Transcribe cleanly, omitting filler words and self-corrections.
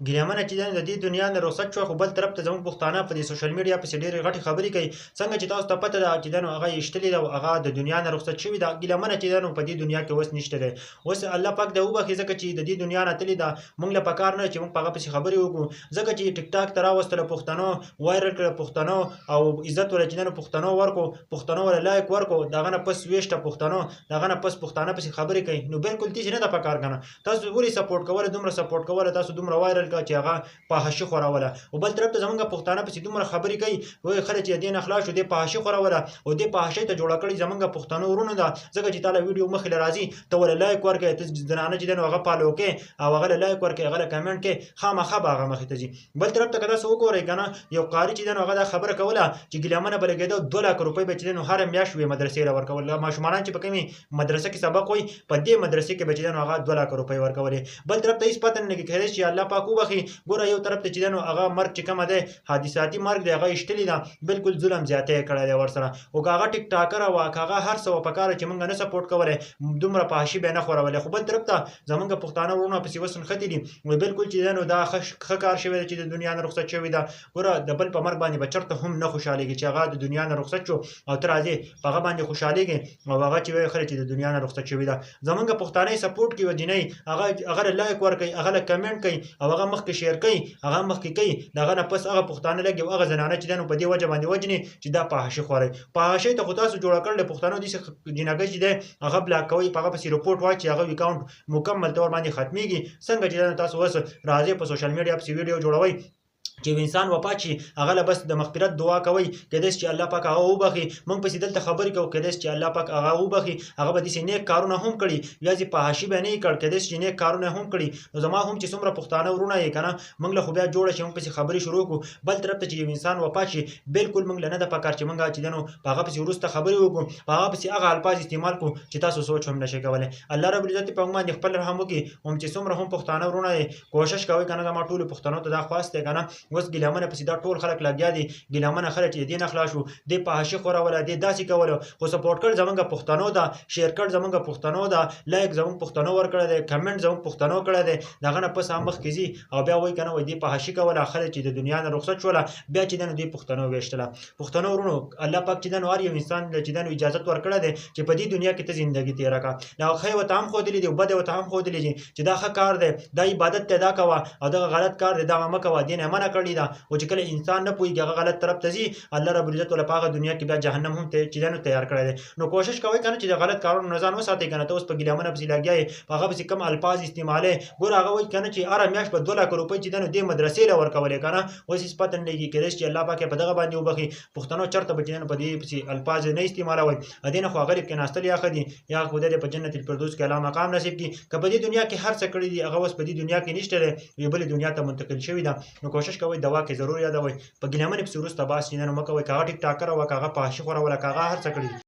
ګیلمنه چې د دې دنیا نه رخصت شو، خو بل طرف ته زموږ پښتانه په دې سوشل میډیا پسې ډېرې غټې خبرې کوي. څنګه چې تاسو ته پته ده چې نو هغه ایشتلې ده او هغه د دنیا نه رخصت شوې ده. ګیلمنه چې نو په دې دنیا کې اوس نشته دی. اوس الله پاک د وبخي ځکه چې د دې دنیا نه تللی ده. موږ له پکار نه چې موږ په هغه پسې خبرې وکړو، ځکه چې ټیک ټاک ته راوستله پښتنو، وایرل کړه پښتنو او عزت ول چې نن پښتنو ورکو، پښتنو ول لایک ورکو، دغه نه پس ویشته پښتنو، دغه نه پس پښتانه پسې خبرې کوي. نو بالکل دې نه ده پکار کنه. تاسو ولې سپورټ کوله، دومره سپورټ کوله، تاسو دومره وایرل کړه چې هغه فحاشي خوروله. او بل طرف ته زمونږ پښتانه پسې دومره خبرې کوي، وایي خلک چې دې نه خلاص شو، دې فحاشي خوروله او دې فحاشۍ ته جوړه کړې زمونږ پښتنو ورونو ده. ځکه چې تاله ویډیو مخې له راځي، ته ولې لایک ورکړې، ته زنانه چې دی نو هغه فالو کړې او هغه له لایک ورکړې، هغه له کمنټ کې، خامخا به هغه مخې ته ځي. بل طرف ته که تاسو وګورئ که نه، یو قاري چې دی نو هغه دا خبره کوله چې ګیلمنه به لګېده 2 لک روپۍ به چې دی نو هره میاشت یوې مدرسې له ورکول. ماشومانان چې په کومې مدرسه کې سبق وایي، په دې مدرسې کې به چې دی نو هغه 2 لک روپۍ ورکولې. بل طرف ته هېڅ پته نه لګي، کیدای شي الله پاک وبخي. ګوره یو طرف ته چې دی نو هغه مرګ چې کومه دی، حادثاتي مرګ دی، هغه ایشتلې ده، بالکل ظلم زیاتی یې کړی دی ورسره. او که هغه ټیک ټاکره وه، که هغه هر څه وه، پکار چې موږ نه سپورټ کولی، دومره فحاشي به یې نه خورولې. خو بل طرف ته زمونږ پښتانه وروڼه پسې اوس نښتي دي، وایي بالکل چې دی نو دا ښه کار شوی دی چې د دنیا نه رخصت شوې ده. ګوره د بل په مرګ باندې به چېرته هم نه خوشحالېږي چې هغه د دنیا نه رخصت شو او ته راځې په هغه باندې خوشحالېږې او هغه چې وایي خلک چې د دنیا نه رخصت شوې ده. زمونږ پښتانه یې سپورټ کوي وجینۍ، هغه له لایک ورکوي، هغه له کمنټ کوي او هغه مخکې شیر کوي، هغه مخکې کوي. د هغه نه پس هغه پښتانه لګي او هغه زنانه چې دی نو په دې وجه باندې وجني چې دا فحاشي خوروي. فحاشۍ ته خو تاسو جوړه کړل پښتنو داسې جنګۍ چې دی هغه بلاک کوئ، په هغه پسې رپورټ واچي، هغه اکاونټ مکمل طور باندې ختمېږي. څنګه چې تاسو اوس راځئ په سوشل میډیا پسې ویډیو جوړوئ چې یو انسان وفات شي، هغه له بس د مغفرت دعا کوئ، کیدای شي چې الله پاک هغه وبخي. موږ پسې دلته خبرې کوو، کیدای شي چې الله پاک هغه وبخي. هغه به داسې نیک کارونه هم کړي، یوازې فحاشي به نه یې کړ، کیدای شي چې نیک کارونه هم کړي. نو زما هم چې څومره پښتانه وروڼه یې که نه، موږ له خو بیا جوړه شي، موږ پسې خبرې شروع کړو. بل طرف ته چې یو انسان وفات شي، بالکل موږ له نه ده پکار چې موږ چې دی نو په هغه پسې وروسته خبرې وکړو، په هغه پسې هغه الفاظ استعمال کړو چې تاسو سوچ هم نشئ کولی. الله رب العزت په موږ باندې خپل رحم وکړي. هم چې څومره هم پښتانه وروڼه یې کوشش کوئ که نه، زما ټولو پښتنو ته دا خواست دی که نه، اوس ګیلمنه پسې دا ټول خلک لګیا دي، ګیلمنه خلک چې دې نه خلاص شو، دې فحاشي خوروله، دې داسې کوله. خو سپورټ کړ زمونږ پښتنو ده، شیر کړ زمونږ پښتنو ده، لایک زمونږ پښتنو ورکړی دی، کمنټ زمونږ پښتنو کړی دی. د هغه نه پس هم مخکې ځي او بیا وایي که نه، وایي دې فحاشي کوله، خلک چې د دنیا نه رخصت شوله، بیا چې دی نو دې پښتنو ویشتله. پښتنو وروڼو الله پاک چې دی نو هر یو انسان له چې دی نو اجازت ورکړی دی چې په دې دنیا کې ته زندګي تېره کړه. دا ښه یې ورته هم ښودلي دي او بد یې ورته هم ښودلي دي چې دا ښه کار دی، دا عبادت دی، دا کوه، او دغه غلط کار دی، دغه مه کوه، دې نه یې منع کړې ده. او چې کله انسان نه پوهېږي، هغه غلط طرف ته ځي، الله رب العزت ول په هغه دنیا کې بیا جهنم هم چې دی نو تیار کړی دی. نو کوشش کوئ که نه چې د غلط کارونو نه ځان وساتئ که نه. ته اوس په ګیلمنه پسې لګیا یې، په هغه پسې کوم الفاظ استعمالوې. ګوره هغه وایي که نه چې هره میاشت به 2 لک روپۍ چې دی نو دې مدرسې له ورکولې که نه. اوس هېڅ پته نه لګي، کیدای شي چې الله پاک یې په دغه باندې وبخي. پښتنو چېرته به چې دی نو په دې پسې الفاظ نه استعمالوئ. دې نه خو هغه کېناستل یا ښه دي، یا خدای دې په جنت الفردوس کې اعلی مقام نصیب کړي. که په دې دنیا کې هر څه کړي دي، هغه اوس په دې دنیا کې نشته دی، یوې بلې دنیا ته منتقل شوي ده. نو کوشش کوئ دوا کې ضرور یادوئ. په ګیلمنې پسې وروسته بحث چې دی نو مه کوئ، که هغه ټیک ټاکره وه، که هغه فحاشي خوروله، که هغه هر څه کړي دي.